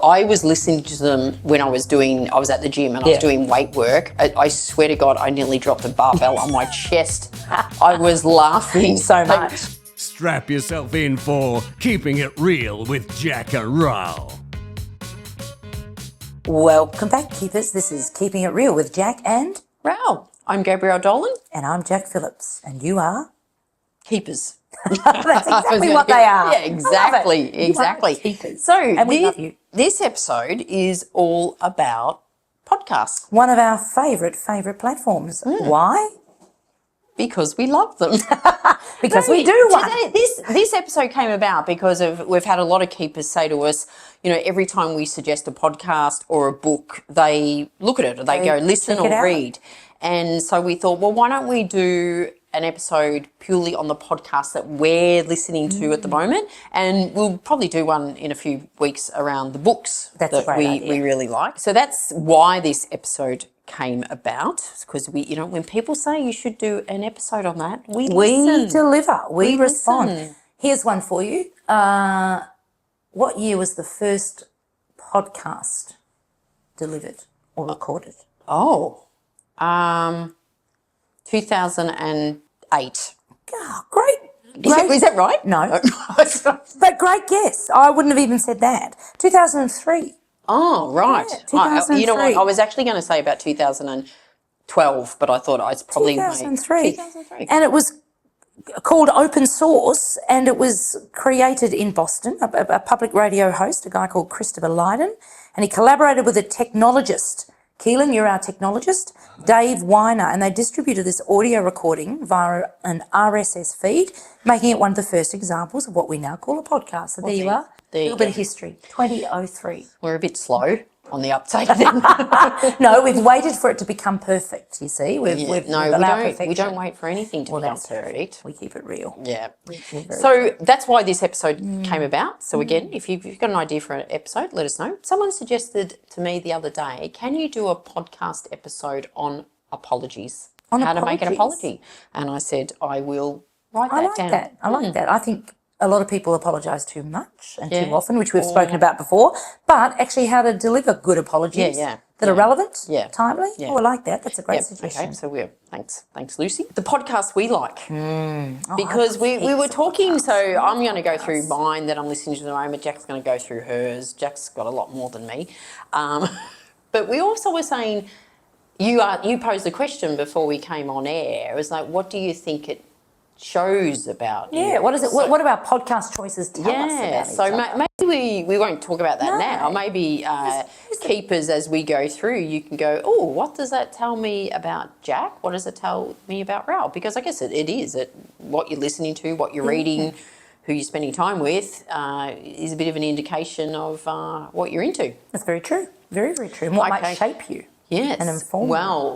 I was listening to them when I was at the gym and I was doing weight work. I swear to God, I nearly dropped a barbell on my chest. I was laughing so much. Strap yourself in for Keeping It Real with Jack and Raoul. Welcome back, Keepers. This is Keeping It Real with Jack and Raoul. I'm Gabrielle Dolan. And I'm Jack Phillips. And you are? Keepers. That's exactly what they are. Yeah, exactly. Exactly. Keepers. So and we love you. This episode is all about podcasts. One of our favourite platforms. Why? Because we love them. Because we do one. This episode came about because we've had a lot of keepers say to us, every time we suggest a podcast or a book, they look at it or they go listen or read. And so we thought, well, why don't we do an episode purely on the podcast that we're listening to at the moment, and we'll probably do one in a few weeks around the books that we really like. So that's why this episode came about, because when people say you should do an episode on that, we deliver, we respond. Listen. Here's one for you. What year was the first podcast delivered or recorded? 2008. Oh, great. Is that right? No. But great guess. I wouldn't have even said that. 2003. Oh, right. Yeah, 2003. You know what? I was actually going to say about 2012, but I thought I'd probably 2003. And it was called Open Source, and it was created in Boston, a public radio host, a guy called Christopher Lydon, and he collaborated with a technologist. Keelan, you're our technologist, Dave Weiner, and they distributed this audio recording via an RSS feed, making it one of the first examples of what we now call a podcast. So there you are. A little bit of history. 2003. We're a bit slow on the uptake then. No, we've waited for it to become perfect, you see. We don't wait for anything to become perfect. We keep it real. Yeah. So that's why this episode came about. So again, if you've got an idea for an episode, let us know. Someone suggested to me the other day, can you do a podcast episode on apologies? How to make an apology. And I said, I will write that down. I like that. I think a lot of people apologise too much and too often, which we've spoken about before, but actually how to deliver good apologies that are relevant, timely. Yeah. Oh, I like that. That's a great suggestion. Okay, so thanks, Lucy. The podcast we like, because we were talking, so I'm going to go through mine that I'm listening to at the moment. Jack's going to go through hers. Jack's got a lot more than me. But we also were saying, you posed a question before we came on air. It was like, what do you think it shows about you? What is it? What about podcast choices tell us about so maybe we won't talk about that now. Maybe keepers, as we go through, you can go, oh, what does that tell me about Jack? What does it tell me about Raoul? Because I guess it is what you're listening to, what you're reading, who you're spending time with is a bit of an indication of what you're into. That's very true. Very, very true. And what might shape you and inform you.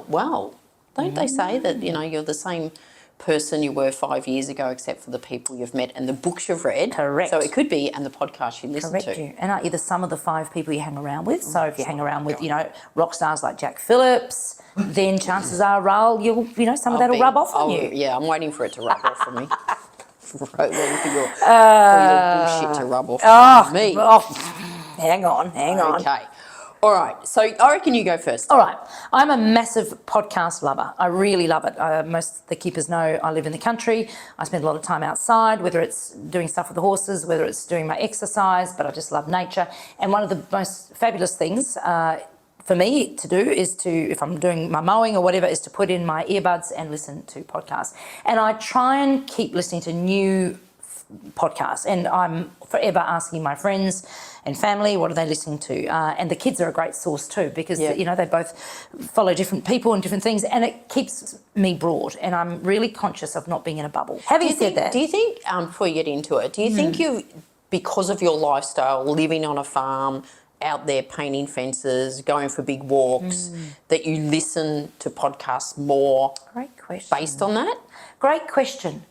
Well, don't they say that, you're the same person you were 5 years ago, except for the people you've met and the books you've read. Correct. So it could be, and the podcast you listen to. And aren't you the sum of the 5 people you hang around with? So if you hang around with, rock stars like Jack Phillips, then chances are, Raoul, some of that will rub off on you. Yeah, I'm waiting for it to rub off on me. Waiting for your bullshit to rub off on me. Hang on. Okay. All right, so I reckon you go first. All right. I'm a massive podcast lover. I really love it. Most of the keepers know I live in the country. I spend a lot of time outside, whether it's doing stuff with the horses, whether it's doing my exercise, but I just love nature. And one of the most fabulous things for me to do is if I'm doing my mowing or whatever, is to put in my earbuds and listen to podcasts. And I try and keep listening to new podcasts, and I'm forever asking my friends and family, what are they listening to? And the kids are a great source too, because they both follow different people and different things, and it keeps me broad, and I'm really conscious of not being in a bubble. Having said that, do you think, before you get into it, do you think because of your lifestyle, living on a farm, out there painting fences, going for big walks, that you listen to podcasts more? Great question. Based on that? Great question.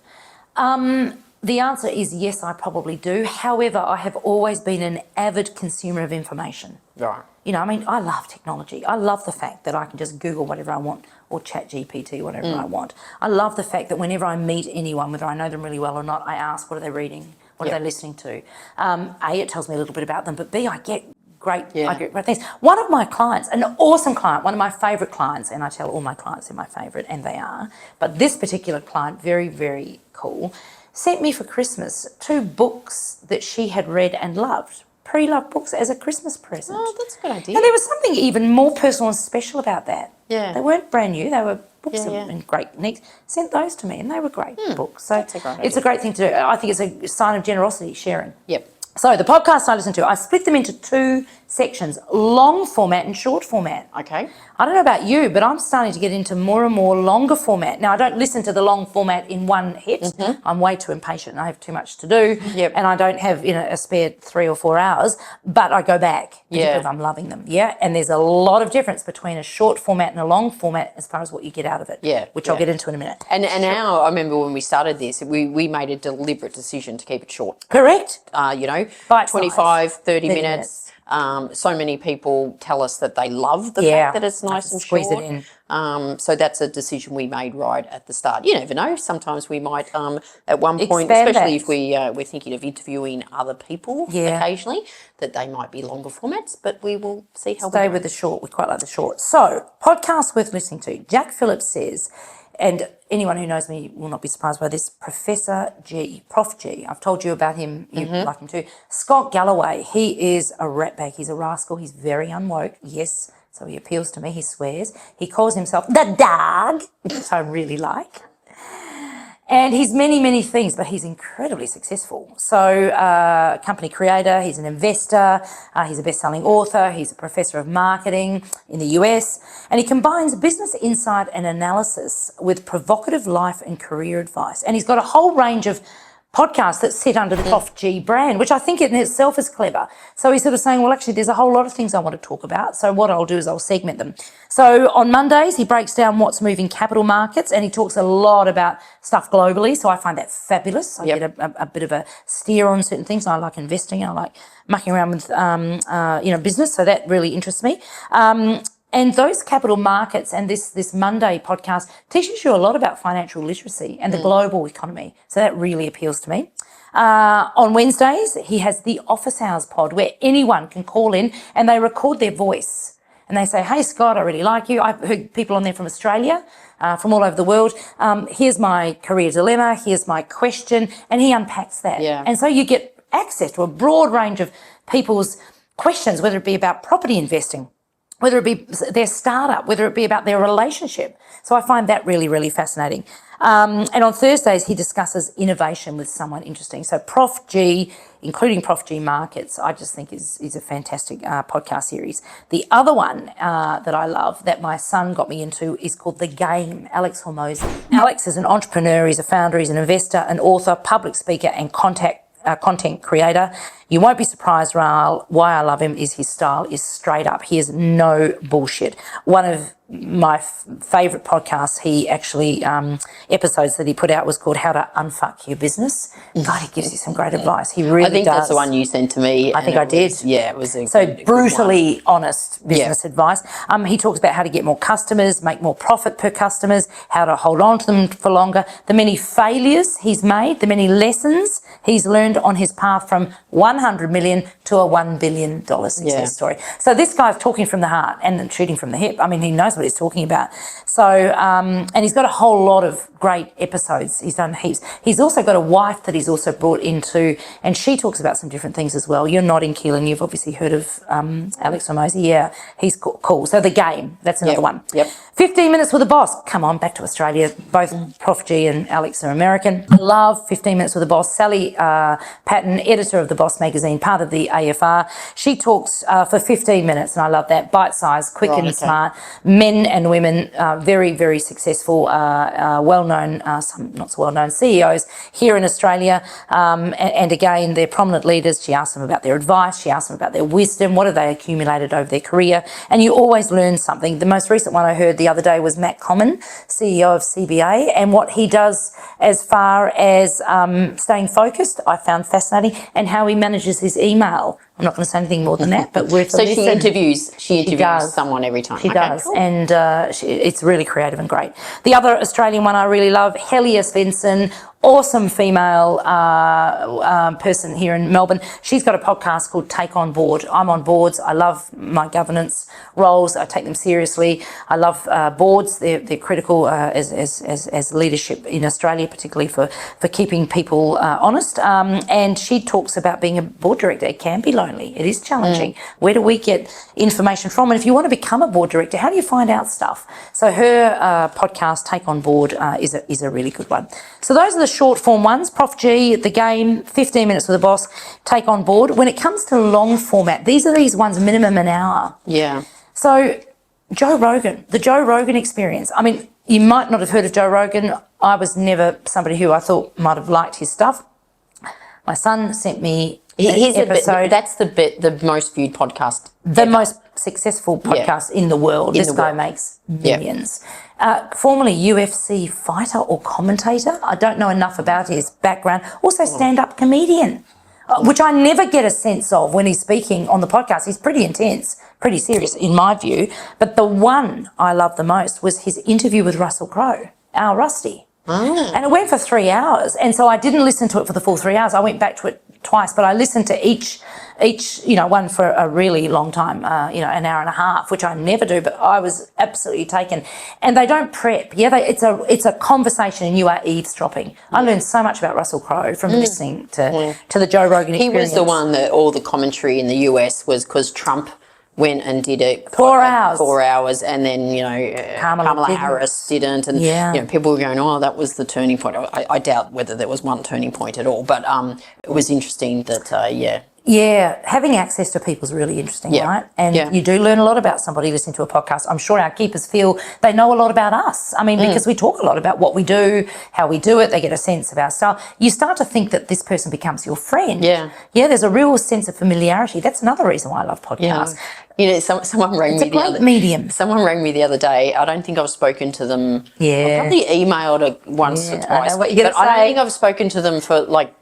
The answer is yes, I probably do. However, I have always been an avid consumer of information. Right. I love technology. I love the fact that I can just Google whatever I want or chat GPT, whatever I want. I love the fact that whenever I meet anyone, whether I know them really well or not, I ask, what are they reading? What are they listening to? A, it tells me a little bit about them, but B, I get great, I get great things. One of my clients, an awesome client, one of my favourite clients, and I tell all my clients they're my favourite, and they are, but this particular client, very, very cool, sent me for Christmas 2 books that she had read and loved, pre-loved books as a Christmas present. Oh, that's a good idea. And there was something even more personal and special about that. Yeah. They weren't brand new, they were books in great nick. Sent those to me and they were great books. So it's a great thing to do. I think it's a sign of generosity, sharing. Yep. So the podcasts I listen to, I split them into 2 sections, long format and short format. Okay. I don't know about you, but I'm starting to get into more and more longer format. Now, I don't listen to the long format in one hit. I'm way too impatient and I have too much to do. Yep. And I don't have, a spare 3 or 4 hours, but I go back because I'm loving them. Yeah. And there's a lot of difference between a short format and a long format as far as what you get out of it. Yeah. Which I'll get into in a minute. And now, I remember when we started this, we made a deliberate decision to keep it short. Correct. Bite 25, 30 minutes. So many people tell us that they love the fact that it's nice and squeeze short. it in. So that's a decision we made right at the start. You never know. Sometimes we might, at one point, Expand especially that. if we're thinking of interviewing other people Yeah. occasionally, that they might be longer formats. But we will see how Stay we with the short. We quite like the short. So, podcast worth listening to. Jack Phillips says, and anyone who knows me will not be surprised by this, Professor G, Prof G. I've told you about him. You like him too. Scott Galloway, he is a ratbag. He's a rascal. He's very unwoke. Yes, so he appeals to me. He swears. He calls himself the dog, which I really like. And he's many, many things, but he's incredibly successful. So, company creator, he's an investor, he's a best-selling author, he's a professor of marketing in the US, and he combines business insight and analysis with provocative life and career advice. And he's got a whole range of podcasts that sit under the Prof G brand, which I think in itself is clever. So he's sort of saying, well, actually, there's a whole lot of things I want to talk about. So what I'll do is I'll segment them. So on Mondays, he breaks down what's moving capital markets and he talks a lot about stuff globally. So I find that fabulous. I get a bit of a steer on certain things. I like investing. I like mucking around with, business. So that really interests me. And those capital markets and this Monday podcast teaches you a lot about financial literacy and the global economy. So that really appeals to me. On Wednesdays, he has the Office Hours pod where anyone can call in and they record their voice. And they say, hey, Scott, I really like you. I've heard people on there from Australia, from all over the world. Here's my career dilemma. Here's my question. And he unpacks that. Yeah. And so you get access to a broad range of people's questions, whether it be about property investing, whether it be their startup, whether it be about their relationship. So I find that really, really fascinating. And on Thursdays, he discusses innovation with someone interesting. So Prof G, including Prof G Markets, I just think is a fantastic podcast series. The other one that I love that my son got me into is called The Game, Alex Hormozi. Alex is an entrepreneur, he's a founder, he's an investor, an author, public speaker and content creator. You won't be surprised, Raal, why I love him is his style is straight up. He is no bullshit. One of my favourite podcasts, he actually, episodes that he put out was called How to Unfuck Your Business. God, he gives you some great advice. He really does. I think that's the one you sent to me. I think I did. It was a so good brutally honest business advice. He talks about how to get more customers, make more profit per customers, how to hold on to them for longer, the many failures he's made, the many lessons he's learned on his path from 100 million to a $1 billion success story. So this guy's talking from the heart and shooting from the hip. I mean, he knows what he's talking about. So, and he's got a whole lot of great episodes. He's done heaps. He's also got a wife that he's also brought into, and she talks about some different things as well. You're nodding, Keelan. You've obviously heard of Alex Hormozi. Yeah, he's cool. So The Game, that's another one. Yep. 15 Minutes with a Boss. Come on, back to Australia. Both Prof G and Alex are American. I love 15 Minutes with a Boss. Sally Patton, editor of The Boss magazine, part of the AFR. She talks for 15 minutes, and I love that. Bite-sized, quick and smart. Men and women, very, very successful, well-known, some not so well-known CEOs here in Australia. And again, they're prominent leaders. She asks them about their advice. She asks them about their wisdom. What have they accumulated over their career? And you always learn something. The most recent one I heard the other day was Matt Common, CEO of CBA, and what he does as far as staying focused, I found fascinating, and how he manages his email. I'm not going to say anything more than that, but worth a listen. She interviews someone every time. She does, cool. And it's really creative and great. The other Australian one I really love, Helia Svensson, awesome female person here in Melbourne. She's got a podcast called Take On Board. I'm on boards. I love my governance roles. I take them seriously. I love boards. They're critical as leadership in Australia, particularly for keeping people honest. And she talks about being a board director. It can be lonely. It is challenging. Where do we get information from? And if you want to become a board director, how do you find out stuff? So her podcast, Take On Board, is a really good one. So those are the short form ones. Prof G, The Game, 15 Minutes with the Boss, Take On Board. When it comes to long format, these ones minimum an hour. Yeah. So Joe Rogan, the Joe Rogan experience. I mean, you might not have heard of Joe Rogan. I was never somebody who I thought might have liked his stuff. My son sent me Here's an episode. That's the most viewed podcast. The most successful podcast in the world. This guy makes millions. Formerly UFC fighter or commentator. I don't know enough about his background. Also stand-up comedian, which I never get a sense of when he's speaking on the podcast. He's pretty intense, pretty serious in my view. But the one I love the most was his interview with Russell Crowe, our Rusty. And it went for 3 hours. And so I didn't listen to it for the full 3 hours. I went back to it twice, but I listened to each one for a really long time, an hour and a half, which I never do, but I was absolutely taken. And they don't prep. It's a conversation and you are eavesdropping. I learned so much about Russell Crowe from listening to the Joe Rogan experience. He was the one that all the commentary in the US was because Trump went and did it 4 hours. 4 hours, and then Kamala Harris didn't, and people were going, "Oh, that was the turning point." I doubt whether there was one turning point at all, but it was interesting that Yeah, having access to people is really interesting, right? And you do learn a lot about somebody listening to a podcast. I'm sure our keepers feel they know a lot about us. I mean, because we talk a lot about what we do, how we do it, they get a sense of our style. You start to think that this person becomes your friend. Yeah, there's a real sense of familiarity. That's another reason why I love podcasts. Someone rang me medium. Someone rang me the other day. I don't think I've spoken to them. Yeah. I probably emailed it once or twice. I know what you're but gonna I don't say. think I've spoken to them for like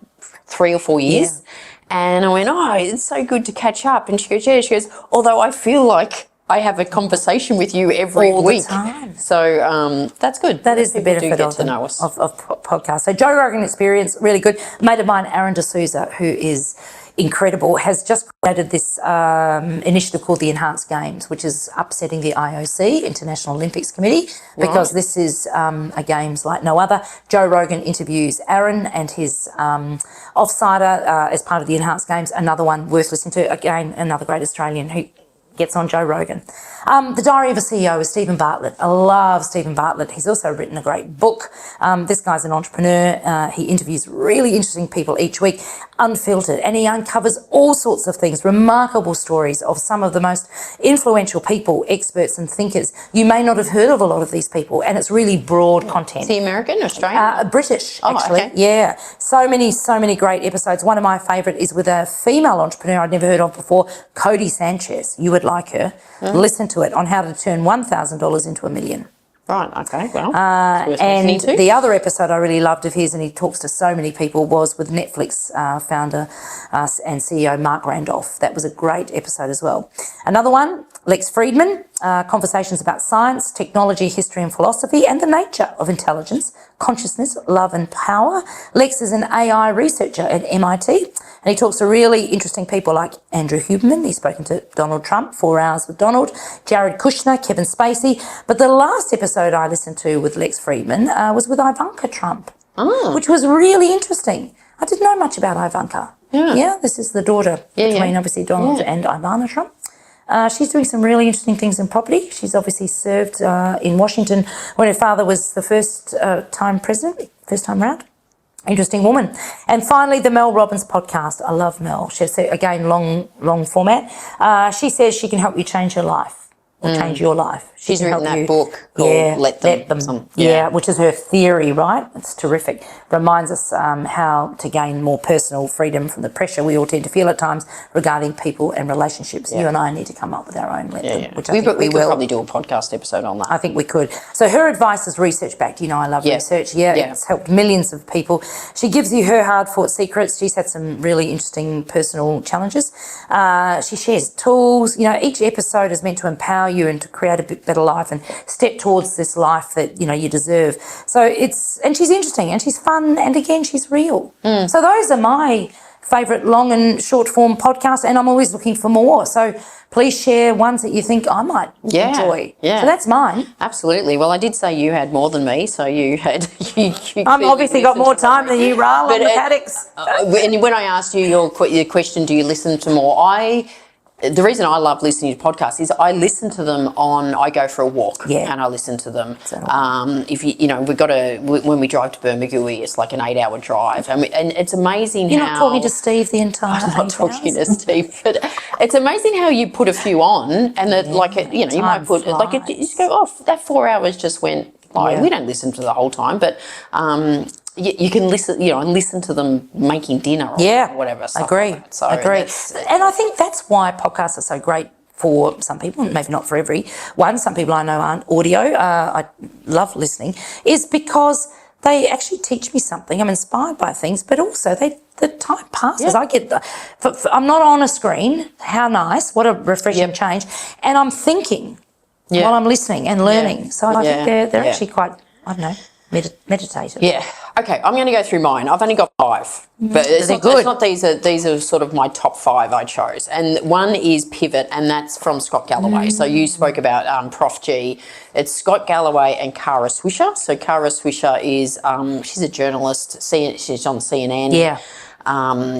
3 or 4 years. And I went, "Oh, it's so good to catch up." And she goes, "Yeah." She goes, "Although I feel like I have a conversation with you every All week." the time. So that's good. That is the People do benefit get of to know us. of podcasts. So Joe Rogan Experience, really good. A mate of mine, Aaron D'Souza, who is incredible, has just created this initiative called the Enhanced Games, which is upsetting the IOC, International Olympics Committee, because this is a games like no other. Joe Rogan interviews Aaron and his offsider as part of the Enhanced Games. Another one worth listening to. Again, another great Australian who gets on Joe Rogan. The Diary of a CEO is Stephen Bartlett. I love Stephen Bartlett. He's also written a great book. This guy's an entrepreneur. He interviews really interesting people each week, unfiltered, and he uncovers all sorts of things, remarkable stories of some of the most influential people, experts and thinkers. You may not have heard of a lot of these people, and it's really broad content. Is he American, Australian? British, actually. Okay. Yeah. So many great episodes. One of my favourite is with a female entrepreneur I'd never heard of before, Cody Sanchez. You would like her. Listen to it on how to turn $1,000 into $1 million. Right, okay, well, it's worth listening And to. the other episode I really loved of his, and he talks to so many people, was with Netflix founder and CEO Mark Randolph. That was a great episode as well. Another one, Lex Friedman, conversations about science, technology, history and philosophy, and the nature of intelligence, consciousness, love and power. Lex is an AI researcher at MIT, and he talks to really interesting people like Andrew Huberman. He's spoken to Donald Trump, 4 hours with Donald, Jared Kushner, Kevin Spacey. But the last episode I listened to with Lex Friedman was with Ivanka Trump, which was really interesting. I didn't know much about Ivanka. Yeah, this is the daughter between obviously Donald and Ivana Trump. She's doing some really interesting things in property. She's obviously served in Washington when her father was the first time president, first time round. Interesting woman. And finally, the Mel Robbins podcast. I love Mel. She's, again, long format. She says she can help you change your life. Or change your life. She's written that book called Let Them. Which is her theory, right? It's terrific. Reminds us how to gain more personal freedom from the pressure we all tend to feel at times regarding people and relationships. You and I need to come up with our own Let Them, which I think we could will. probably do a podcast episode on that. I think we could. So her advice is research-backed. You know, I love research. It's helped millions of people. She gives you her hard-fought secrets. She's had some really interesting personal challenges. She shares tools. You know, each episode is meant to empower value and to create a bit better life and step towards this life that, you know, you deserve. So and she's interesting and she's fun, and again, she's real. So those are my favourite long and short form podcasts, and I'm always looking for more. So please share ones that you think I might enjoy. Yeah. So that's mine. Absolutely. Well, I did say you had more than me, so you had. You I've obviously got more time than you, Ral, on the paddocks. When I asked you your question, do you listen to more? The reason I love listening to podcasts is I listen to them I go for a walk and I listen to them. If when we drive to Bermagui, it's like an 8-hour drive. And it's amazing You're not talking to Steve the entire I'm not talking to Steve, but it's amazing how you put a few on and that you might put, you just go, oh, that 4 hours just went by. We don't listen to the whole time, but you can listen, listen to them making dinner or whatever. Agree. Like so agree. And I think that's why podcasts are so great for some people, maybe not for everyone. Some people I know aren't audio. I love listening, is because they actually teach me something. I'm inspired by things, but also the time passes. I get I'm not on a screen. How nice! What a refreshing change. And I'm thinking while I'm listening and learning. So I think they're actually quite, I don't know, meditative. Yeah. Okay, I'm going to go through mine. I've only got 5, but it's not these are sort of my top 5 I chose. And one is Pivot, and that's from Scott Galloway. So you spoke about Prof G. It's Scott Galloway and Kara Swisher. So Kara Swisher is she's a journalist. She's on CNN. Yeah.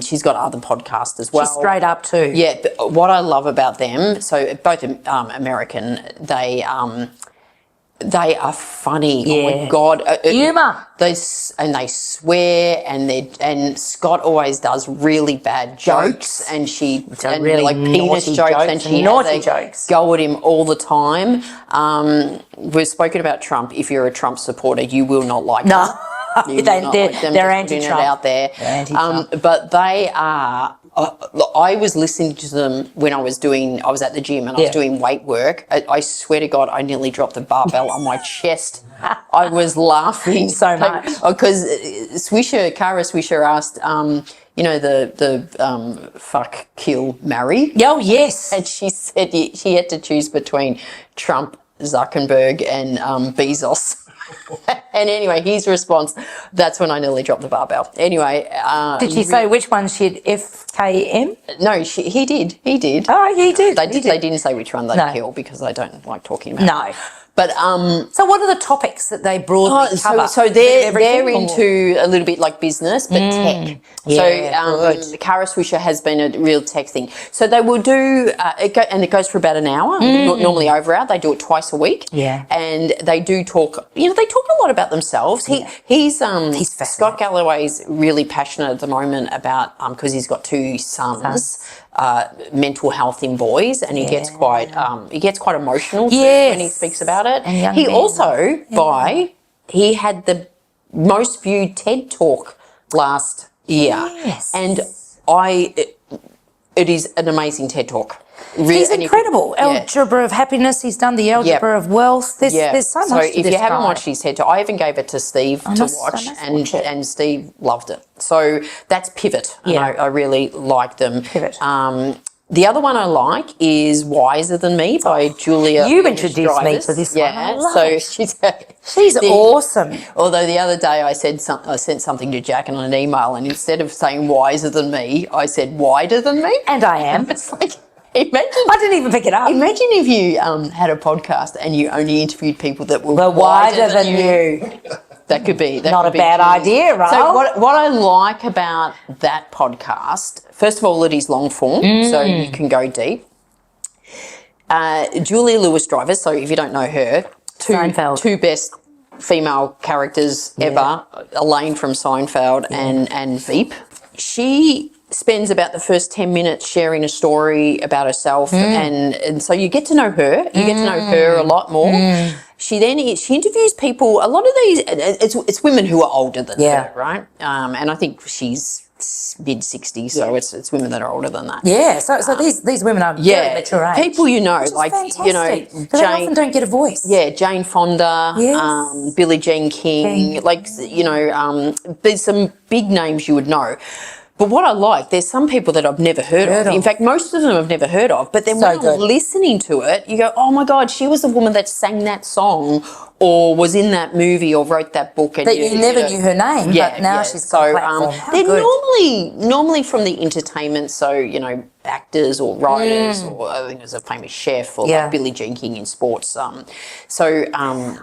She's got other podcasts as well. She's straight up too. Yeah. But what I love about them, so both American, they are funny. Yeah. Oh my God. Humour. They swear, and Scott always does really bad jokes, and really like penis jokes, and she naughty jokes. Go at him all the time. We've spoken about Trump. If you're a Trump supporter, you will not like them. They're anti-Trump. Out there. They're anti-Trump. But they are. I was listening to them when I was at the gym and I was doing weight work. I swear to God, I nearly dropped the barbell on my chest. I was laughing so much. Because Kara Swisher asked, the fuck, kill, marry. Oh, yes. And she said she had to choose between Trump, Zuckerberg and Bezos. And anyway, his response, that's when I nearly dropped the barbell. Anyway. Did she say which one she'd FKM? No, he did. He did. Oh, he did. They didn't say which one they'd kill because I don't like talking about it. No. But so what are the topics that they broadly cover? So they're into a little bit like business, but tech. Yeah, so Kara Swisher has been a real tech thing. So they will do it goes for about an hour. Normally over hour. They do it twice a week. Yeah, and they do talk. They talk a lot about themselves. He's Scott Galloway's really passionate at the moment about because he's got 2 sons. Mental health in boys, and he gets quite emotional when he speaks about it. And he also he had the most viewed TED Talk last year, and it is an amazing TED Talk. Really, he's incredible. Algebra of happiness. He's done the algebra of wealth. There's so much to this. So if you haven't watched his TED Talk, I even gave it to Steve to watch, and Steve loved it. So that's Pivot. And I really like them. Pivot. The other one I like is Wiser Than Me by Julia. You introduced me to this one. Yeah, she's awesome. Although the other day I sent something to Jack on an email, and instead of saying Wiser Than Me, I said Wider Than Me. And I am. It's like, imagine. I didn't even pick it up. Imagine if you had a podcast and you only interviewed people that were wider than you. That could be not a bad idea, right? So what I like about that podcast, first of all, it is long form, so you can go deep. Julia Louis-Dreyfus, so if you don't know her, two best female characters ever, Elaine from Seinfeld and Veep. She spends about the first 10 minutes sharing a story about herself, and so you get to know her. You get to know her a lot more. She interviews people. A lot of these, it's women who are older than her, right? And I think she's mid-60s, so it's women that are older than that. Yeah, so these women are very mature age. People like fantastic. They often don't get a voice. Yeah, Jane Fonda, Billie Jean King. Like there's some big names you would know. But what I like, there's some people that I've never heard of. In fact, most of them I've never heard of. But then when I'm listening to it, you go, oh my God, she was the woman that sang that song or was in that movie or wrote that book. And that you never knew her name, but now she's got a platform. They're normally from the entertainment, so, you know, actors or writers, or I think there's a famous chef or like Billie Jean King in sports. I found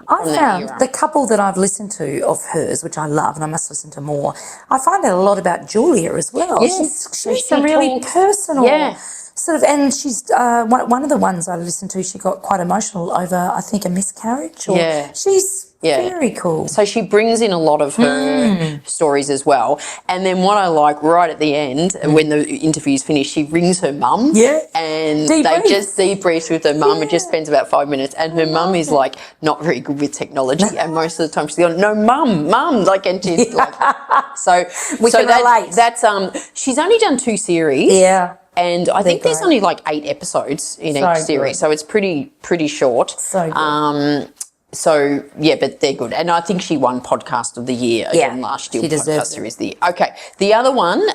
the couple that I've listened to of hers, which I love, and I must listen to more. I find out a lot about Julia as well. Yes, she's some really personal. Sort of, and she's one of the ones I listened to. She got quite emotional over, I think, a miscarriage. She's very cool. So she brings in a lot of her stories as well. And then what I like right at the end, when the interview's finished, she rings her mum. And they just debrief with her mum. It just spends about 5 minutes. And her mum is like not very good with technology. And most of the time she's going, no, mum, like, and she's like, so we can relate. That's she's only done 2 series. And I think there's only like 8 episodes in each series, so it's pretty short. So yeah, but they're good, and I think she won Podcast of the Year again last year. Podcast Series of the Year. Okay, the other one,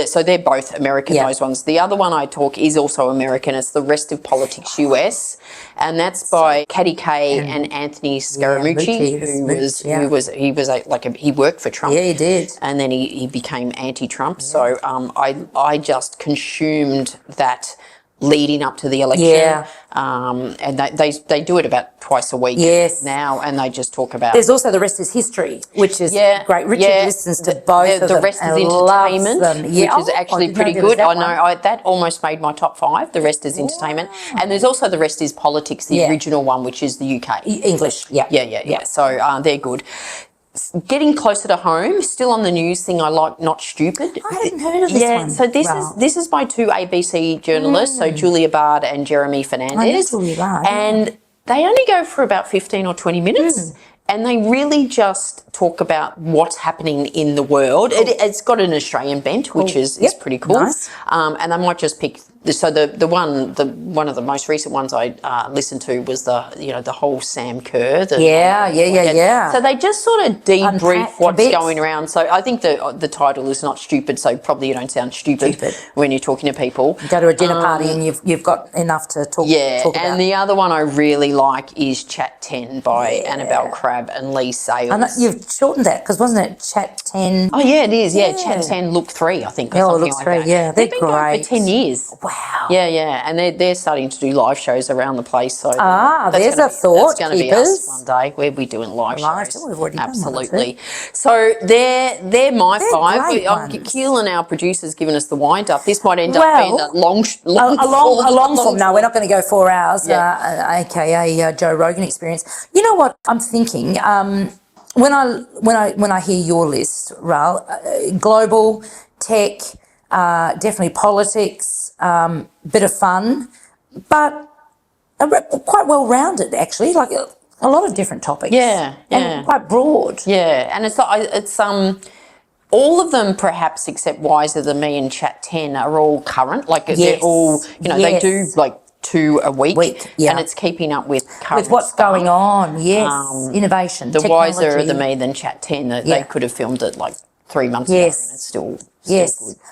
so they're both American. Those ones. The other one I talk is also American. It's The Rest of Politics US, and that's by Katie Kay and Anthony Scaramucci, he worked for Trump. Yeah, he did, and then he became anti-Trump. So I just consumed that leading up to the election. And they do it about twice a week now, and they just talk about... There's also The Rest is History, which is great. Richard listens to both of them. The Rest is Entertainment, which is actually pretty good. I know, that almost made my top 5, The Rest is Entertainment. And there's also The Rest is Politics, the original one, which is the UK. English, So they're good. Getting closer to home, still on the news thing I like, Not Stupid. I hadn't heard of this one. So this is by 2 ABC journalists, so Julia Bard and Jeremy Fernandez. Julia Bard, and they only go for about 15 or 20 minutes. And they really just talk about what's happening in the world. It's got an Australian bent, which is pretty cool. Nice. And they might just pick. So the one of the most recent ones I listened to was the whole Sam Kerr. So they just sort of debrief what's going around. So I think the title is Not Stupid. So probably you don't sound stupid when you're talking to people. You go to a dinner party and you've got enough to talk about. And the other one I really like is Chat 10 by Annabelle Crabb and Lee Sales. And you've shortened that because wasn't it Chat 10? Oh yeah, it is. Yeah, Chat 10 Look 3, I think. Or Look 3. Yeah, they're been great. Going for 10 years. Wow. Yeah, and they're starting to do live shows around the place. So there's a thought. That's going to be us one day. We'll be doing live shows. We've already absolutely. Done so they're my 5. Keelan, our producer's given us the wind up. This might end up being a long form. No, we're not going to go 4 hours. AKA Joe Rogan experience. You know what I'm thinking? When I hear your list, Ral, global tech, definitely politics. Bit of fun, but quite well rounded actually, like a lot of different topics. And quite broad. And it's all of them perhaps except Wiser Than Me and Chat 10 are all current. Like they're all, they do like 2 a week, and it's keeping up with current with what's stuff. going on. Innovation, the technology. Wiser Than Me than Chat 10 that they could have filmed it like 3 months ago, and it's still good.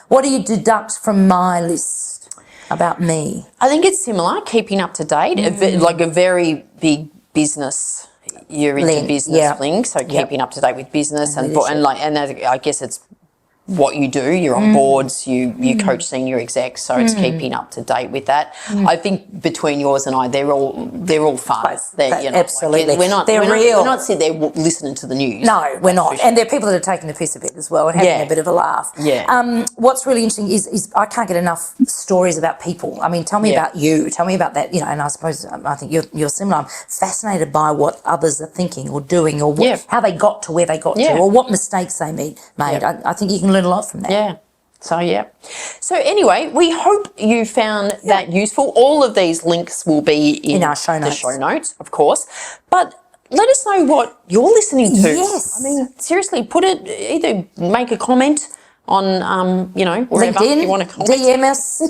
What do you deduct from my list about me? I think it's similar, keeping up to date, like a very big business. You're into business link, so keeping up to date with business and I guess it's what you do. You're on boards, you coach senior execs, so it's keeping up to date with that. I think between yours and I, they're all fun. Absolutely, like, we're not real. We're not sitting there listening to the news. No, we're not. And there are people that are taking the piss a bit as well and having a bit of a laugh. What's really interesting is I can't get enough stories about people. I mean, tell me about you. Tell me about that. And I suppose I think you're similar. I'm fascinated by what others are thinking or doing, or how they got to where they got to, or what mistakes they made. I think you can learn a lot from that. So anyway, we hope you found that useful. All of these links will be in our show notes. The show notes, of course. But let us know what you're listening to. Yes. I mean, seriously, either make a comment on, wherever LinkedIn, you want to comment. DM us.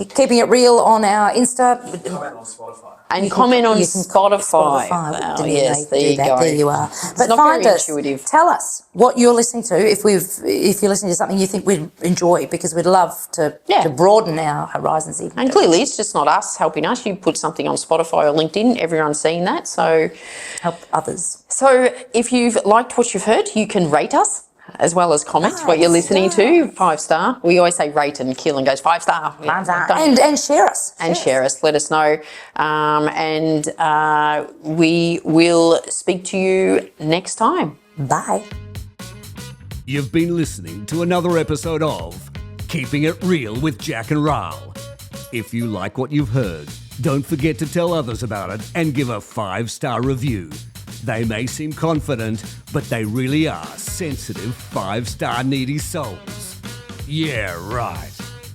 Keeping It Real on our Insta. Comment on Spotify. And comment on You can Spotify. Wow, Oh, yes, there you go. There you are. But not find very us. intuitive. Tell us what you're listening to. If you're listening to something you think we'd enjoy, because we'd love to broaden our horizons even. And clearly, it's just not us helping us. You put something on Spotify or LinkedIn, everyone's seeing that. So help others. So if you've liked what you've heard, you can rate us as well as comment what you're listening to. 5-star. We always say rate, and Keelan goes 5-star. And share us. Share us. Let us know. We will speak to you next time. Bye. You've been listening to another episode of Keeping It Real with Jack and Rahl. If you like what you've heard, don't forget to tell others about it and give a 5-star review. They may seem confident, but they really are sensitive 5-star needy souls. Yeah, right.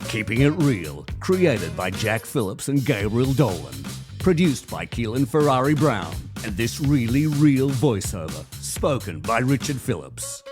Keeping It Real, created by Jack Phillips and Gabriel Dolan. Produced by Keelan Ferrari Brown. And this really real voiceover, spoken by Richard Phillips.